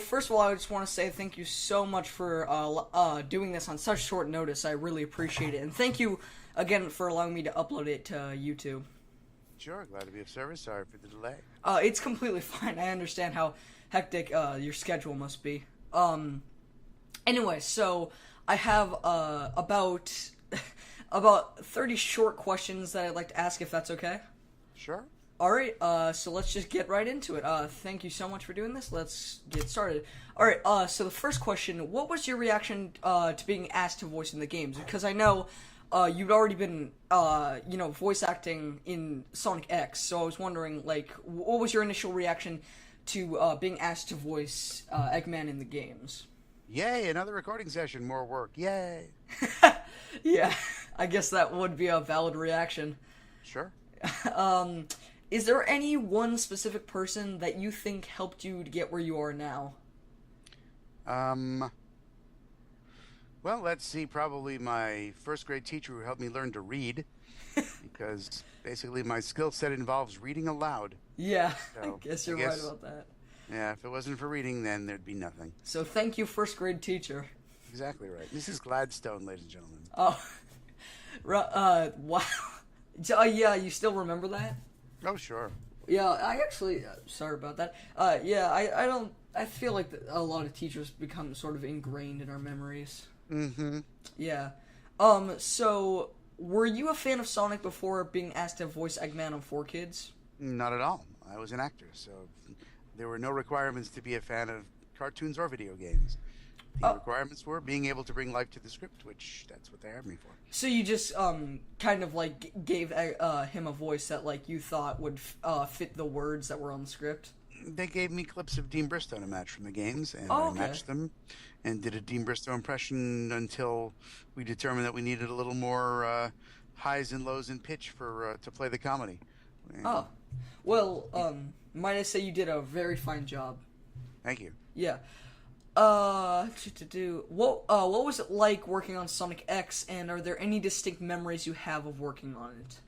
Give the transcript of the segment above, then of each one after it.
First of all, I just want to say thank you so much for doing this on such short notice. I really appreciate it. And thank you again for allowing me to upload it to YouTube. Sure, glad to be of service. Sorry for the delay. It's completely fine. I understand how hectic your schedule must be. Anyway, so I have about about 30 short questions that I'd like to ask, if that's okay. Sure. Alright, so let's just get right into it. Thank you so much for doing this. Let's get started. Alright, so the first question, what was your reaction to being asked to voice in the games? Because I know you'd already been, voice acting in Sonic X, so I was wondering, like, what was your initial reaction to being asked to voice Eggman in the games? Yay, another recording session, more work, yay. Yeah, I guess that would be a valid reaction. Sure. Is there any one specific person that you think helped you to get where you are now? Well, let's see, probably my first grade teacher who helped me learn to read, because basically my skill set involves reading aloud. Yeah, So, I guess you're right about that. Yeah, if it wasn't for reading, then there'd be nothing. So thank you, first grade teacher. Exactly right. Mrs. Gladstone, ladies and gentlemen. Oh, wow. Yeah, you still remember that? Oh, sure. Yeah, I actually, sorry about that. I feel like a lot of teachers become sort of ingrained in our memories. Mm-hmm. Yeah. So, were you a fan of Sonic before being asked to voice Eggman on 4Kids? Not at all. I was an actor, so there were no requirements to be a fan of cartoons or video games. The requirements were being able to bring life to the script, which that's what they hired me for. So you just kind of like gave him a voice that like you thought would fit the words that were on the script? They gave me clips of Dean Bristow to match from the games, and Oh, I okay. matched them and did a Dean Bristow impression until we determined that we needed a little more highs and lows in pitch for to play the comedy. And Oh, well, might I say you did a very fine job. thank you. Yeah. What was it like working on Sonic X, and are there any distinct memories you have of working on it?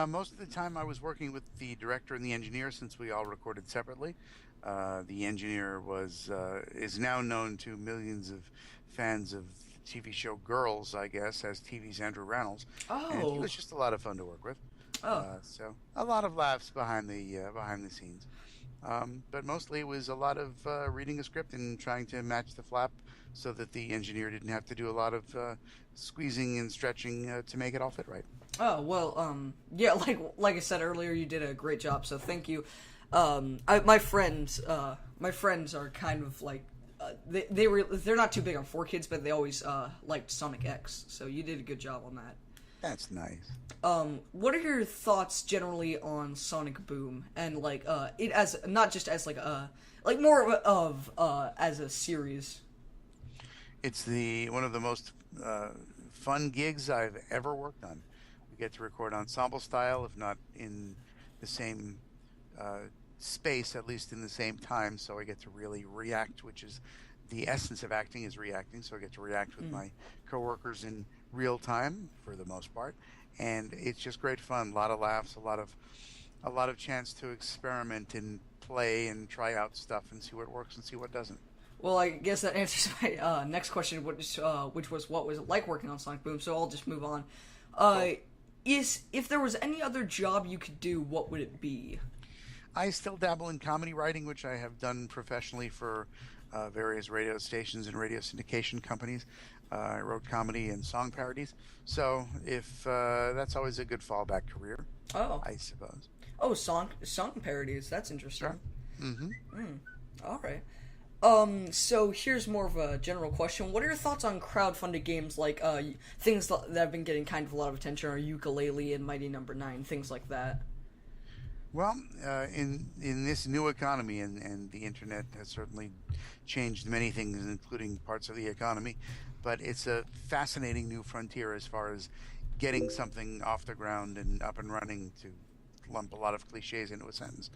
Most of the time I was working with the director and the engineer, since we all recorded separately. The engineer is now known to millions of fans of the TV show Girls, I guess, as TV's Andrew Reynolds. And he Oh, was just a lot of fun to work with. oh, So a lot of laughs behind the scenes. But mostly it was a lot of reading a script and trying to match the flap so that the engineer didn't have to do a lot of squeezing and stretching to make it all fit right. oh, well, yeah, like I said earlier, you did a great job, so thank you. My friends are kind of like, they're not too big on 4Kids, but they always liked Sonic X, so you did a good job on that. That's nice. What are your thoughts generally on Sonic Boom and like it as not just as like a like more of as a series? It's one of the most fun gigs I've ever worked on. We get to record ensemble style, if not in the same space, at least in the same time. So I get to really react, which is the essence of acting is reacting. So I get to react with my coworkers in real time for the most part, and it's just great fun. A lot of laughs, a lot of chance to experiment and play and try out stuff and see what works and see what doesn't. Well, I guess that answers my next question, which was what was it like working on Sonic Boom? So I'll just move on. If there was any other job you could do, what would it be? I still dabble in comedy writing, which I have done professionally for various radio stations and radio syndication companies. I wrote comedy and song parodies, so if that's always a good fallback career, Oh, I suppose. oh, song parodies. That's interesting. Sure. Mm-hmm. All right. So here's more of a general question. What are your thoughts on crowdfunded games like things that have been getting kind of a lot of attention, or Ukulele and Mighty Number 9, things like that? Well, in this new economy, and the internet has certainly changed many things, including parts of the economy, but it's a fascinating new frontier as far as getting something off the ground and up and running, to lump a lot of cliches into a sentence.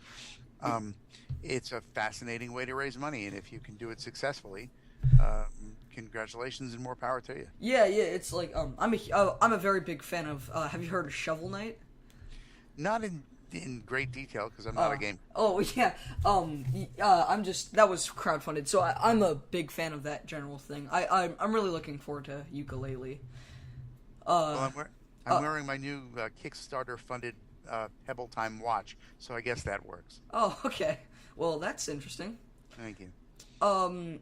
It's a fascinating way to raise money, and if you can do it successfully, congratulations and more power to you. Yeah, it's like I'm a very big fan of. Have you heard of Shovel Knight? Not in in great detail because I'm not a gamer. Oh yeah. That was crowdfunded, so I'm a big fan of that general thing. I'm really looking forward to ukulele. Well, I'm wearing my new Kickstarter funded Pebble Time watch, so I guess that works. Oh, okay. Well, that's interesting. Thank you. I'll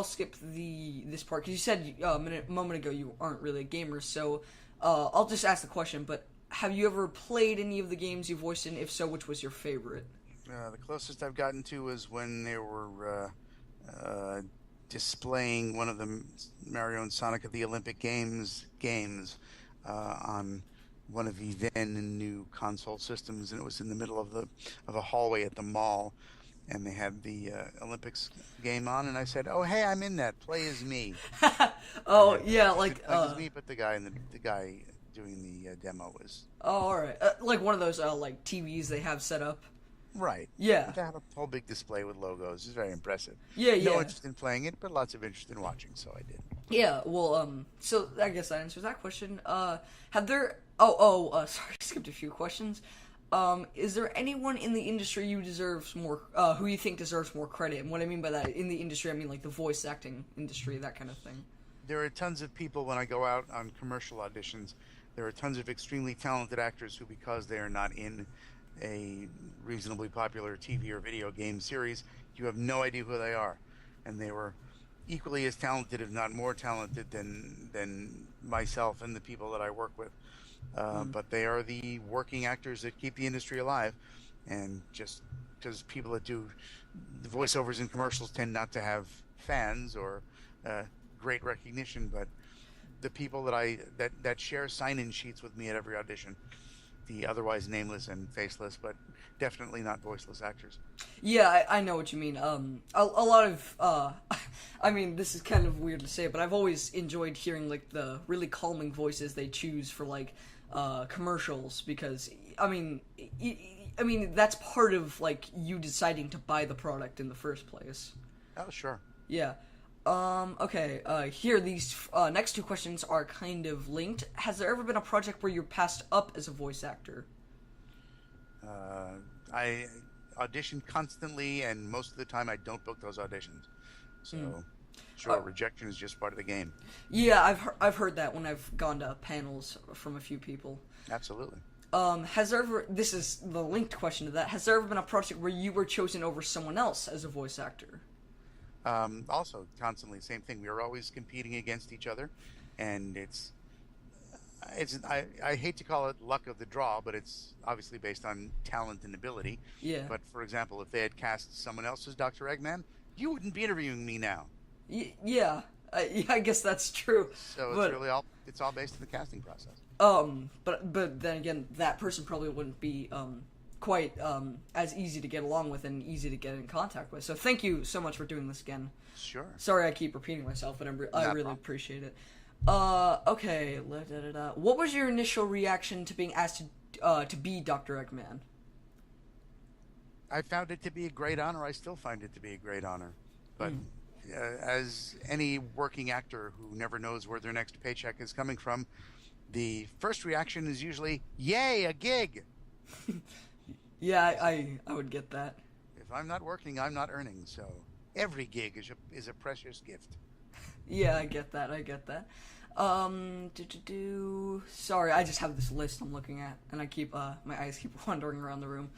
skip this part because you said a moment ago you aren't really a gamer, so I'll just ask the question. But have you ever played any of the games you voiced in? If so, which was your favorite? The closest I've gotten to was when they were displaying one of the Mario and Sonic at the Olympic games on one of the then new console systems, and it was in the middle of a hallway at the mall, and they had the Olympics game on, and I said, "Oh, hey, I'm in that. Play as me." Oh And yeah, I said, play as me, but the guy doing the demo was oh, all right, like one of those like TVs they have set up. right. Yeah. They had a whole big display with logos. It's very impressive. Yeah, No yeah. interest in playing it, but lots of interest in watching, so I did. Yeah, well, so I guess that answers that question. Have there? Sorry, I skipped a few questions. Is there anyone in the industry who you think deserves more credit? And what I mean by that, in the industry, I mean like the voice acting industry, that kind of thing. There are tons of people when I go out on commercial auditions. There are tons of extremely talented actors who, because they are not in a reasonably popular TV or video game series, you have no idea who they are, and they were equally as talented, if not more talented, than myself and the people that I work with. But they are the working actors that keep the industry alive, and just because people that do the voiceovers in commercials tend not to have fans or great recognition, but the people that share sign-in sheets with me at every audition, the otherwise nameless and faceless, but definitely not voiceless actors. Yeah, I know what you mean. A lot of, I mean, this is kind of weird to say, but I've always enjoyed hearing, like, the really calming voices they choose for, like, commercials, because, I mean, that's part of, like, you deciding to buy the product in the first place. Oh, sure. Yeah. Okay, here, these next two questions are kind of linked. Has there ever been a project where you're passed up as a voice actor? I audition constantly, and most of the time I don't book those auditions. So, sure, rejection is just part of the game. Yeah, I've heard that when I've gone to panels from a few people. Absolutely. Has there ever, this is the linked question to that, has there ever been a project where you were chosen over someone else as a voice actor? Also, constantly, same thing. We are always competing against each other, and I hate to call it luck of the draw, but it's obviously based on talent and ability. Yeah. But for example, if they had cast someone else as Dr. Eggman, you wouldn't be interviewing me now. Yeah, I guess that's true. So but, it's all based on the casting process. But then again, that person probably wouldn't be quite as easy to get along with and easy to get in contact with. So thank you so much for doing this again. Sure. Sorry I keep repeating myself, but I really appreciate it. Okay. What was your initial reaction to being asked to be Dr. Eggman? I found it to be a great honor. I still find it to be a great honor. But as any working actor who never knows where their next paycheck is coming from, the first reaction is usually, "Yay, a gig!" Yeah, I would get that. If I'm not working, I'm not earning. So every gig is a precious gift. Yeah, I get that. Sorry, I just have this list I'm looking at, and I keep my eyes keep wandering around the room.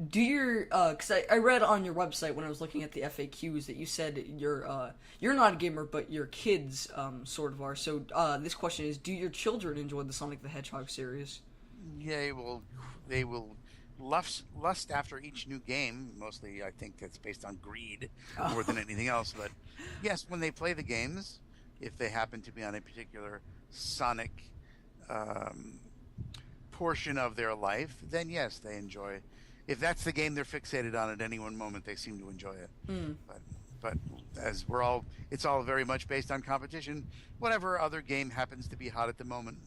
Do your because I read on your website when I was looking at the FAQs that you said you're not a gamer, but your kids sort of are. So this question is: do your children enjoy the Sonic the Hedgehog series? Yeah, they will lust after each new game. Mostly, I think that's based on greed more than anything else. But yes, when they play the games, if they happen to be on a particular Sonic portion of their life, then yes, they enjoy. If that's the game they're fixated on at any one moment, they seem to enjoy it. But as it's all very much based on competition. Whatever other game happens to be hot at the moment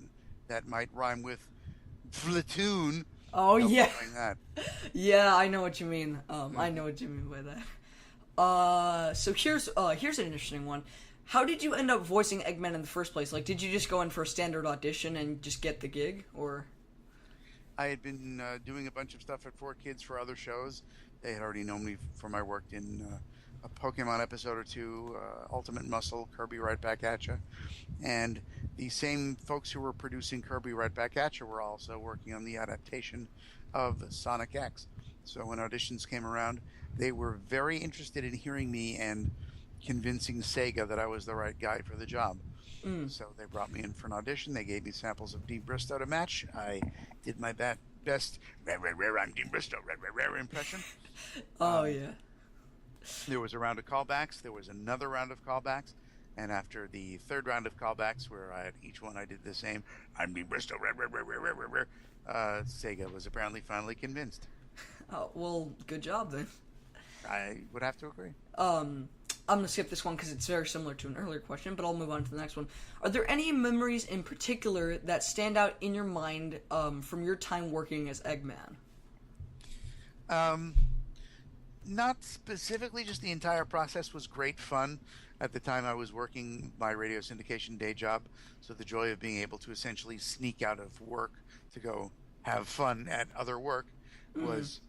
that might rhyme with Platoon. Oh yeah, that. Yeah, I know what you mean. I know what you mean by that. So here's an interesting one. How did you end up voicing Eggman in the first place? Like, did you just go in for a standard audition and just get the gig, or? I had been doing a bunch of stuff at 4Kids for other shows. They had already known me from my work in a Pokemon episode or two, Ultimate Muscle, Kirby Right Back at Ya. And the same folks who were producing Kirby Right Back at Ya were also working on the adaptation of Sonic X. So when auditions came around, they were very interested in hearing me and convincing Sega that I was the right guy for the job. Mm. So they brought me in for an audition. They gave me samples of Dean Bristow to match. I did my best I'm Dean Bristow impression. Oh yeah. There was a round of callbacks. There was another round of callbacks. And after the third round of callbacks, where each one I did the same, I'm Dean Bristow, Sega was apparently finally convinced. Oh, well, good job then. I would have to agree. I'm gonna skip this one because it's very similar to an earlier question, but I'll move on to the next one. Are there any memories in particular that stand out in your mind from your time working as Eggman? Not specifically, just the entire process was great fun. At the time, I was working my radio syndication day job, so the joy of being able to essentially sneak out of work to go have fun at other work was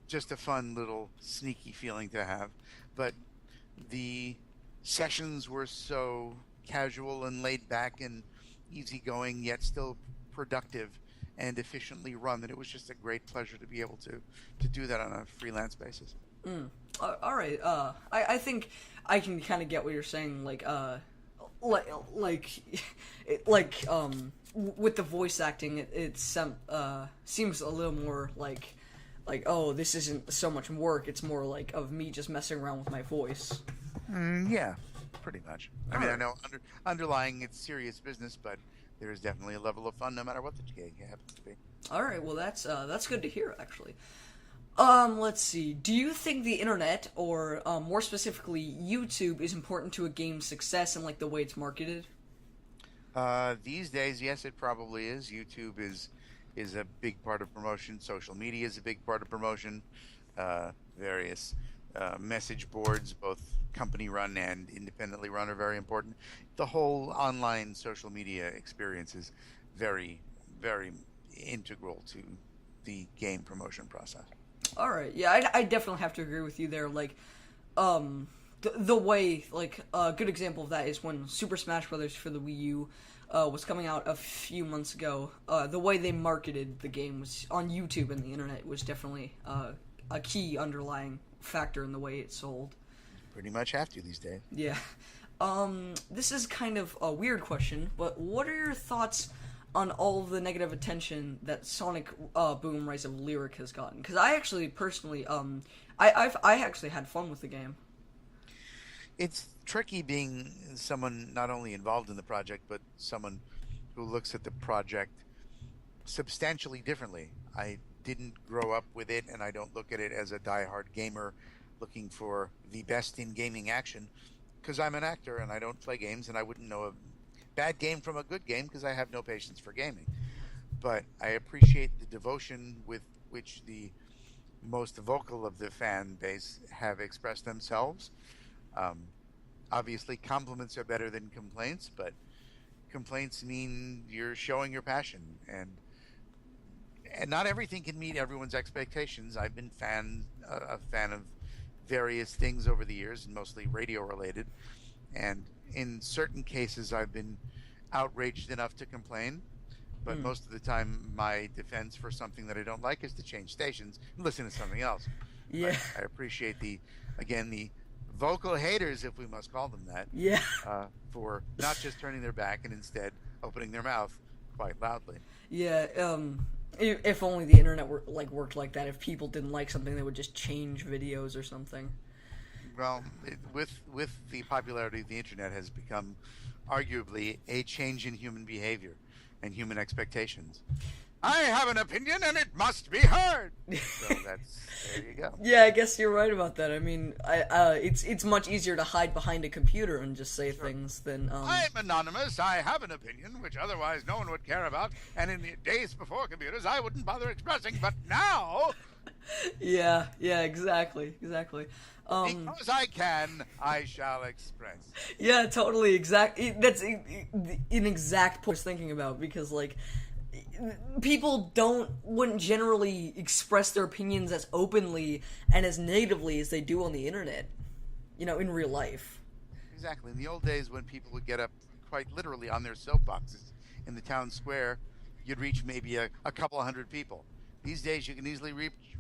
just a fun little sneaky feeling to have. But the sessions were so casual and laid back and easygoing, yet still productive and efficiently run, that it was just a great pleasure to be able to do that on a freelance basis. All right. I think I can kind of get what you're saying. With the voice acting, it seems a little more like, oh, this isn't so much work. It's more like of me just messing around with my voice. Yeah, pretty much. I mean, I know underlying it's serious business, but there is definitely a level of fun no matter what the gig happens to be. All right. Well, that's good to hear, actually. Let's see. Do you think the internet, or more specifically YouTube, is important to a game's success and like the way it's marketed? These days, yes, it probably is. YouTube is a big part of promotion. Social media is a big part of promotion. Various message boards, both company run and independently run, are very important. The whole online social media experience is very, very integral to the game promotion process. All right, yeah, I definitely have to agree with you there. Like, the way, like, a good example of that is when Super Smash Bros. For the Wii U was coming out a few months ago. The way they marketed the game was on YouTube, and the internet was definitely a key underlying factor in the way it sold. Pretty much have to these days. Yeah. This is kind of a weird question, but what are your thoughts on all the negative attention that Sonic Boom Rise of Lyric has gotten? Because I actually personally, I actually had fun with the game. It's tricky being someone not only involved in the project, but someone who looks at the project substantially differently. I didn't grow up with it, and I don't look at it as a diehard gamer looking for the best in gaming action, because I'm an actor and I don't play games, and I wouldn't know a bad game from a good game because I have no patience for gaming. But I appreciate the devotion with which the most vocal of the fan base have expressed themselves. Obviously, compliments are better than complaints, but complaints mean you're showing your passion, and not everything can meet everyone's expectations. I've been a fan of various things over the years, and mostly radio related, and in certain cases I've been outraged enough to complain, but most of the time my defense for something that I don't like is to change stations and listen to something else. Yeah. I appreciate the vocal haters, if we must call them that, Yeah. For not just turning their back and instead opening their mouth quite loudly. Yeah, if only the internet worked like that. If people didn't like something, they would just change videos or something. Well, with the popularity of the internet has become arguably a change in human behavior and human expectations. I have an opinion and it must be heard. So there you go. Yeah, I guess you're right about that. I mean, it's much easier to hide behind a computer and just say things than. I'm anonymous. I have an opinion which otherwise no one would care about, and in the days before computers, I wouldn't bother expressing. But now. Yeah, exactly. Because I can, I shall express. Yeah, totally. That's an exact point I was thinking about, because like people wouldn't generally express their opinions as openly and as negatively as they do on the internet, in real life. Exactly. In the old days, when people would get up quite literally on their soapboxes in the town square, you'd reach maybe a couple of hundred people. These days, you can easily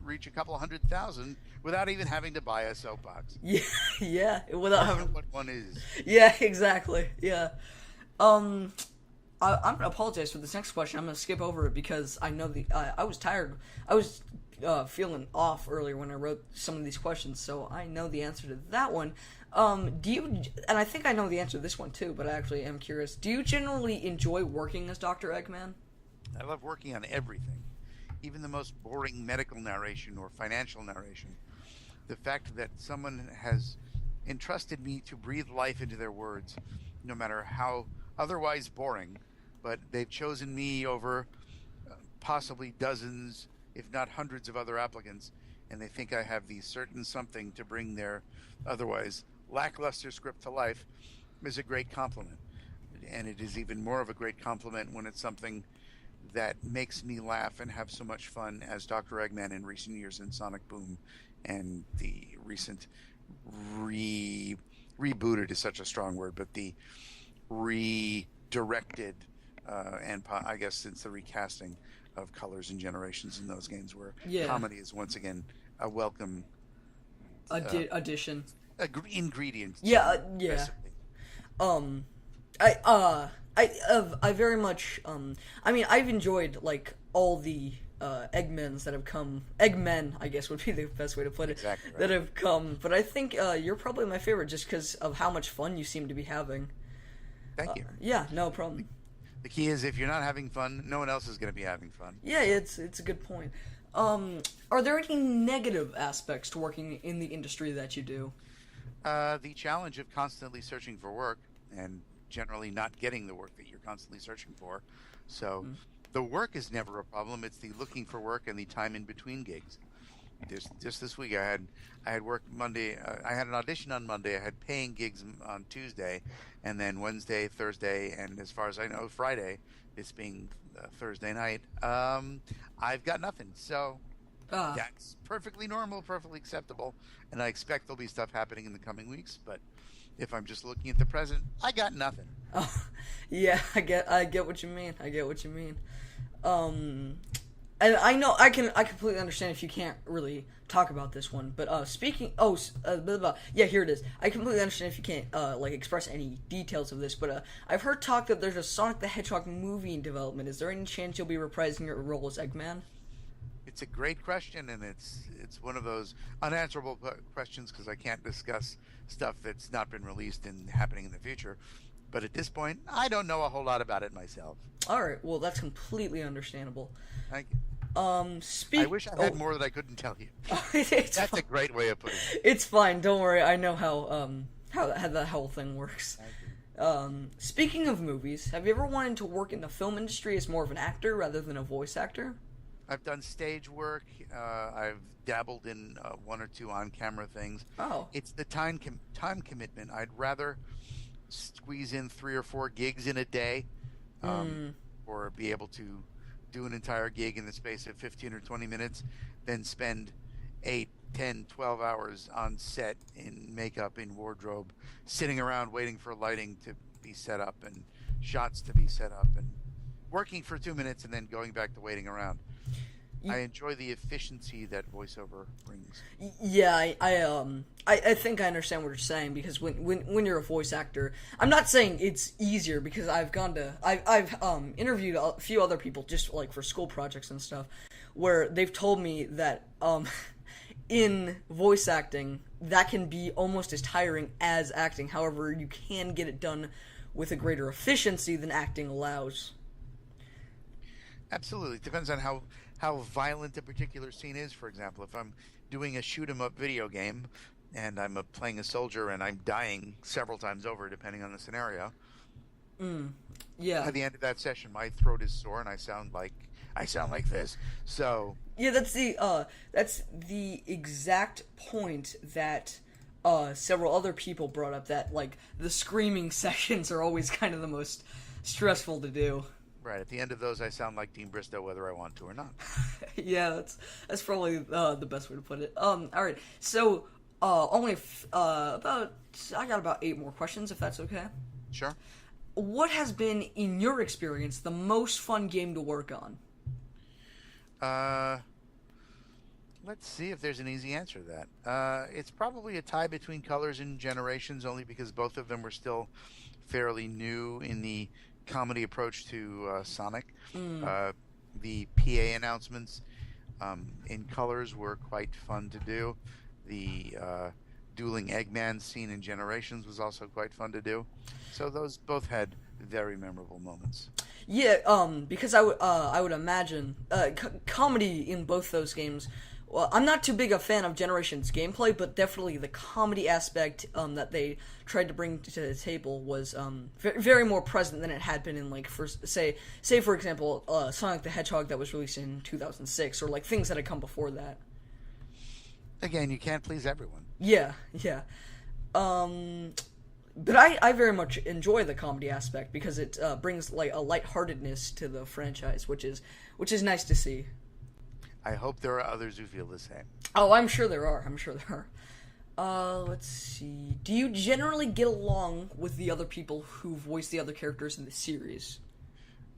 reach a couple of 100,000 without even having to buy a soapbox. Yeah, yeah, without having what one is. Yeah, exactly. Yeah. I'm gonna apologize for this next question. I'm gonna skip over it because I know I was tired. I was feeling off earlier when I wrote some of these questions, so I know the answer to that one. Do you? And I think I know the answer to this one too, but I actually am curious. Do you generally enjoy working as Dr. Eggman? I love working on everything, even the most boring medical narration or financial narration. The fact that someone has entrusted me to breathe life into their words, no matter how otherwise boring, but they've chosen me over possibly dozens, if not hundreds of other applicants, and they think I have the certain something to bring their otherwise lackluster script to life is a great compliment. And it is even more of a great compliment when it's something that makes me laugh and have so much fun as Dr. Eggman in recent years in Sonic Boom, and the recent rebooted is such a strong word, but the redirected and I guess since the recasting of Colors and Generations in those games, where comedy is once again a welcome addition, ingredient. Yeah, yeah. Recipe. I very much I mean, I've enjoyed like all the Eggmans that have come. Eggmen, I guess, would be the best way to put it. Exactly right. That have come, but I think you're probably my favorite just because of how much fun you seem to be having. Thank you. Yeah, no problem. The key is if you're not having fun, no one else is going to be having fun. Yeah, it's a good point. Are there any negative aspects to working in the industry that you do? The challenge of constantly searching for work and generally not getting the work that you're constantly searching for. So the work is never a problem. It's the looking for work and the time in between gigs. Just this week, I had work Monday. I had an audition on Monday. I had paying gigs on Tuesday, and then Wednesday, Thursday, and as far as I know, Friday. This being Thursday night. I've got nothing. So that's perfectly normal, perfectly acceptable, and I expect there'll be stuff happening in the coming weeks. But if I'm just looking at the present, I got nothing. Oh, yeah, I get what you mean. I get what you mean. And I know I completely understand if you can't really talk about this one, but yeah, here it is. I completely understand if you can't like express any details of this, but I've heard talk that there's a Sonic the Hedgehog movie in development. Is there any chance you'll be reprising your role as Eggman? It's a great question, and it's one of those unanswerable questions because I can't discuss stuff that's not been released and happening in the future. But at this point, I don't know a whole lot about it myself. All right, well, that's completely understandable. Thank you. I wish I had more that I couldn't tell you. That's fine. a great way of putting it. It's fine. Don't worry. I know how the whole thing works. Speaking of movies, have you ever wanted to work in the film industry as more of an actor rather than a voice actor? I've done stage work. I've dabbled in one or two on-camera things. Oh, It's the time commitment. I'd rather squeeze in 3 or 4 gigs in a day, or be able to do an entire gig in the space of 15 or 20 minutes than spend 8, 10, 12 hours on set in makeup, in wardrobe, sitting around waiting for lighting to be set up and shots to be set up and working for 2 minutes and then going back to waiting around. I enjoy the efficiency that voiceover brings. yeah. I think I understand what you're saying because when you're a voice actor, I'm not saying it's easier because I've interviewed a few other people just like for school projects and stuff, where they've told me that in voice acting that can be almost as tiring as acting. However, you can get it done with a greater efficiency than acting allows. Absolutely. It depends on how violent a particular scene is. For example, if I'm doing a shoot 'em up video game and I'm playing a soldier and I'm dying several times over, depending on the scenario. Yeah. At the end of that session, my throat is sore and I sound like this. So yeah, that's the exact point that several other people brought up, that like the screaming sessions are always kind of the most stressful to do. Right. At the end of those, I sound like Dean Bristow, whether I want to or not. Yeah, that's probably the best way to put it. All right. So, only about I got about 8 more questions, if that's okay. Sure. What has been, in your experience, the most fun game to work on? Uh, let's see if there's an easy answer to that. It's probably a tie between Colors and Generations, only because both of them were still fairly new in the comedy approach to Sonic. Mm. The PA announcements in Colors were quite fun to do. The dueling Eggman scene in Generations was also quite fun to do. So those both had very memorable moments. Yeah, because I would imagine comedy in both those games. Well, I'm not too big a fan of Generations gameplay, but definitely the comedy aspect that they tried to bring to the table was very more present than it had been in like say for example Sonic the Hedgehog that was released in 2006, or like things that had come before that. Again, you can't please everyone. Yeah, yeah. But I very much enjoy the comedy aspect because it brings like a lightheartedness to the franchise, which is nice to see. I hope there are others who feel the same. Oh, I'm sure there are. I'm sure there are. Let's see. Do you generally get along with the other people who voice the other characters in the series?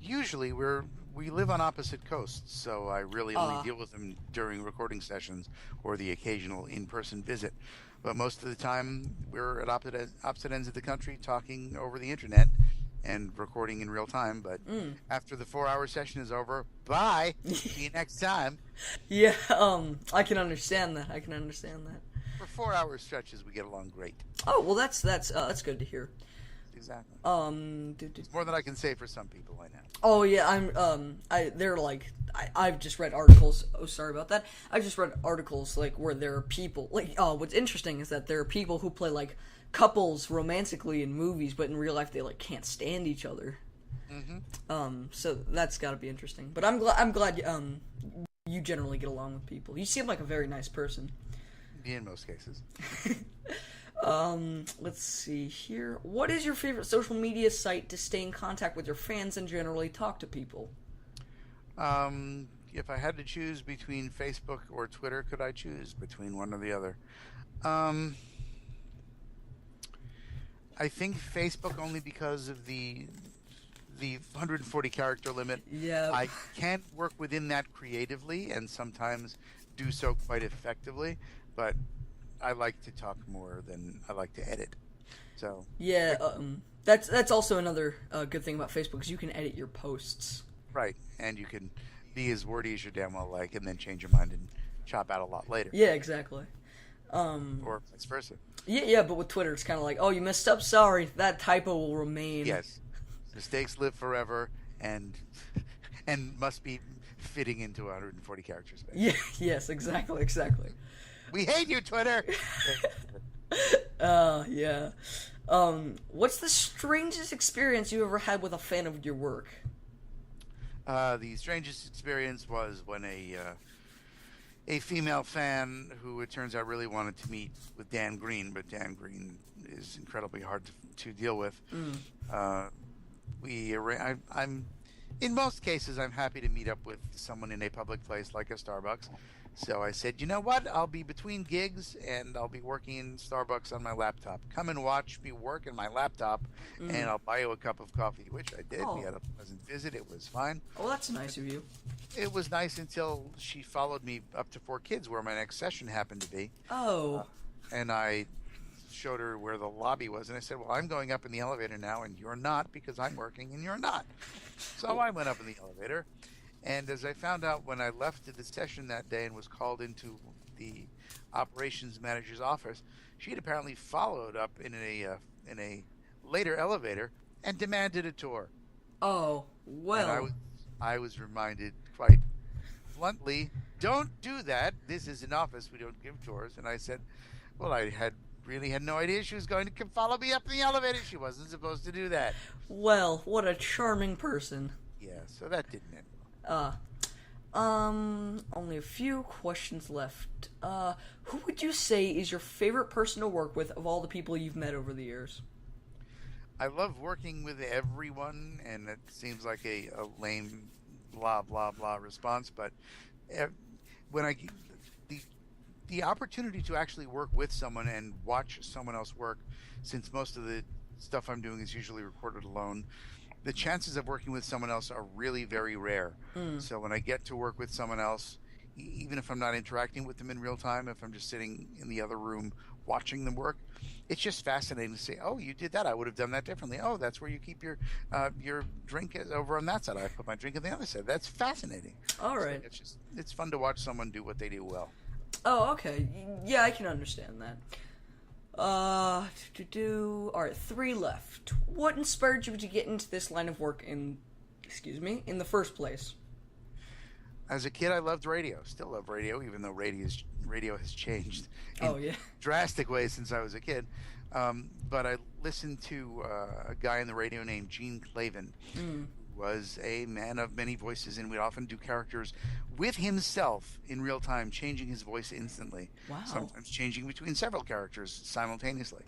Usually, we live on opposite coasts, so I really only deal with them during recording sessions or the occasional in-person visit. But most of the time, we're at opposite ends of the country, talking over the internet and recording in real time. But after the 4-hour session is over, bye. See you next time. Yeah, I can understand that. I can understand that. For 4-hour stretches, we get along great. Oh well, that's good to hear. Exactly. It's more than I can say for some people right now. Oh yeah, they're like, I've just read articles. Oh, sorry about that. I've just read articles like where there are people like, what's interesting is that there are people who play like couples romantically in movies, but in real life they like can't stand each other. Mm-hmm. So that's got to be interesting. But I'm glad you generally get along with people. You seem like a very nice person. In most cases. Let's see here. What is your favorite social media site to stay in contact with your fans and generally talk to people? If I had to choose between Facebook or Twitter, could I choose between one or the other? I think Facebook, only because of the 140 character limit. Yeah. I can't work within that creatively and sometimes do so quite effectively, but I like to talk more than I like to edit. So yeah, that's also another good thing about Facebook, is you can edit your posts. Right, and you can be as wordy as you damn well like, and then change your mind and chop out a lot later. Yeah, exactly. Or vice versa. Yeah, but with Twitter, it's kind of like, oh, you messed up. Sorry, that typo will remain. Yes, mistakes live forever, and must be fitting into 140 character space. Yeah. Yes. Exactly. We hate you, Twitter. Yeah. What's the strangest experience you ever had with a fan of your work? The strangest experience was when a female fan, who it turns out really wanted to meet with Dan Green, but Dan Green is incredibly hard to deal with. I'm in most cases, I'm happy to meet up with someone in a public place like a Starbucks. So I said, you know what? I'll be between gigs and I'll be working in Starbucks on my laptop. Come and watch me work in my laptop, and I'll buy you a cup of coffee, which I did. Oh. We had a pleasant visit. It was fine. Oh, that's nice of you. It was nice until she followed me up to 4 Kids, where my next session happened to be. Oh. And I showed her where the lobby was, and I said, well, I'm going up in the elevator now, and you're not, because I'm working and you're not. So I went up in the elevator. And as I found out when I left the session that day and was called into the operations manager's office, she had apparently followed up in a later elevator and demanded a tour. Oh, well. And I was reminded quite bluntly, don't do that. This is an office. We don't give tours. And I said, well, I really had no idea she was going to follow me up in the elevator. She wasn't supposed to do that. Well, what a charming person. Yeah, so that didn't end well. Only a few questions left. Who would you say is your favorite person to work with of all the people you've met over the years? I love working with everyone, and it seems like a lame blah blah blah response, but eh, when I the the opportunity to actually work with someone and watch someone else work, since most of the stuff I'm doing is usually recorded alone, the chances of working with someone else are really very rare. Mm. So when I get to work with someone else, even if I'm not interacting with them in real time, if I'm just sitting in the other room watching them work, it's just fascinating to say, "Oh, you did that. I would have done that differently. Oh, that's where you keep your drink is over on that side. I put my drink on the other side." That's fascinating. All So right. it's fun to watch someone do what they do well. Oh, okay. Yeah, I can understand that. All right, three left. What inspired you to get into this line of work in the first place? As a kid, I loved radio. Still love radio, even though radio has changed in Oh yeah. drastic ways since I was a kid. But I listened to a guy on the radio named Gene Clavin, Mm. who was a man of many voices, and would often do characters with himself in real time, changing his voice instantly, Wow. sometimes changing between several characters simultaneously.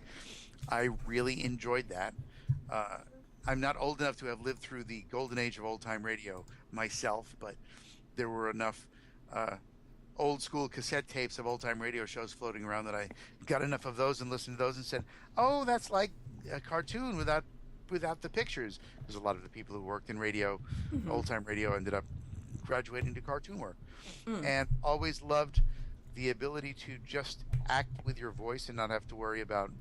I really enjoyed that. Uh, I'm not old enough to have lived through the golden age of old time radio myself, but there were enough uh, old school cassette tapes of old time radio shows floating around that I got enough of those and listened to those and said, "Oh, that's like a cartoon without the pictures." Because a lot of the people who worked in radio, Hmm. old time radio, ended up graduating to cartoon work, Mm. and always loved the ability to just act with your voice and not have to worry about.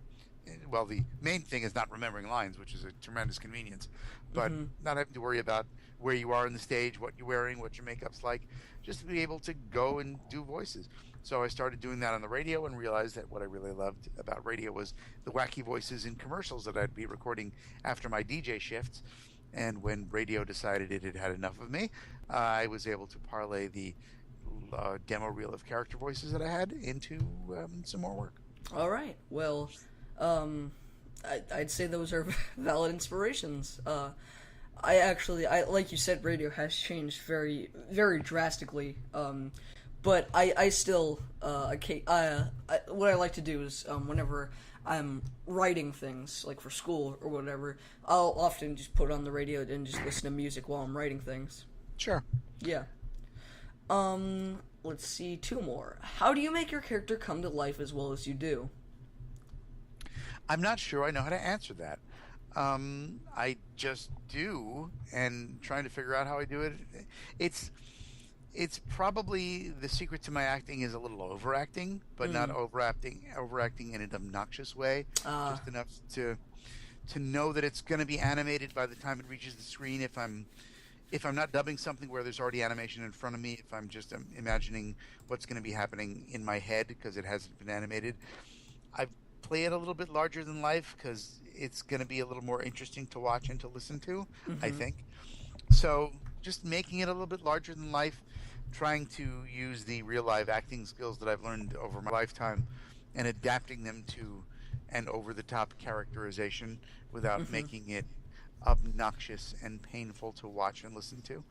Well, the main thing is not remembering lines, which is a tremendous convenience, but Hmm. not having to worry about where you are in the stage, what you're wearing, what your makeup's like, just to be able to go and do voices. So I started doing that on the radio and realized that what I really loved about radio was the wacky voices in commercials that I'd be recording after my DJ shifts. And when radio decided it had had enough of me, I was able to parlay the demo reel of character voices that I had into some more work. All right. Well, um, I'd say those are valid inspirations. I like you said, radio has changed very, very drastically. But I still, what I like to do is, whenever I'm writing things, like for school or whatever, I'll often just put on the radio and just listen to music while I'm writing things. Sure. Yeah. Let's see, two more. How do you make your character come to life as well as you do? I'm not sure I know how to answer that. I just do, and trying to figure out how I do it. It's it's probably the secret to my acting is a little overacting, but not Mm. overacting in an obnoxious way. Uh, Just enough to know that it's going to be animated by the time it reaches the screen. If I'm not dubbing something where there's already animation in front of me, if I'm just imagining what's going to be happening in my head because it hasn't been animated, I play it a little bit larger than life because it's going to be a little more interesting to watch and to listen to, I mhm. think. So just making it a little bit larger than life, trying to use the real live acting skills that I've learned over my lifetime and adapting them to an over the top characterization without Mhm. making it obnoxious and painful to watch and listen to.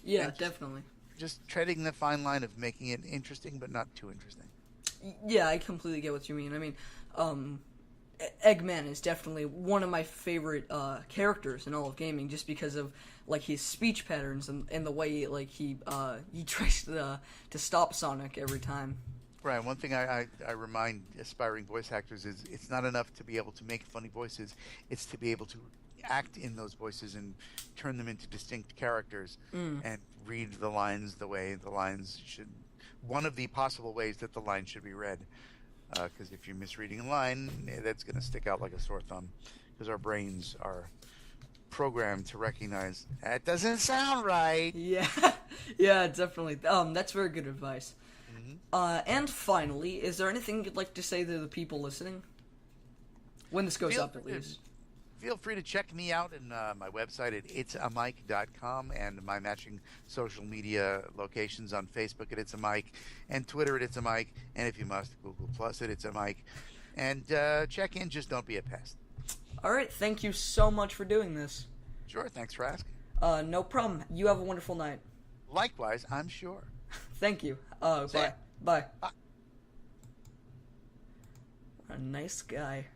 Yeah, And definitely. just treading the fine line of making it interesting but not too interesting. Yeah, I completely get what you mean. I mean, um, Eggman is definitely one of my favorite characters in all of gaming, just because of like his speech patterns and the way like he tries to stop Sonic every time. Right. One thing I remind aspiring voice actors is it's not enough to be able to make funny voices. It's to be able to act in those voices and turn them into distinct characters Mm. and read the lines the way the lines should. One of the possible ways that the line should be read. Because if you're misreading a line, that's going to stick out like a sore thumb. Because our brains are programmed to recognize that doesn't sound right. Yeah, yeah, definitely. That's very good advice. Hmm. And finally, is there anything you'd like to say to the people listening? When this goes Feel up, at free to least. Feel free to check me out in my website at itsamike.com and my matching social media locations on Facebook at It's a Mike and Twitter at It's a Mike, and if you must, Google Plus at It's a Mike. And check in, just don't be a pest. All right, thank you so much for doing this. Sure, thanks for asking. No problem. You have a wonderful night. Likewise, I'm sure. Thank you. See Bye. ya. Bye. Bye. What a nice guy.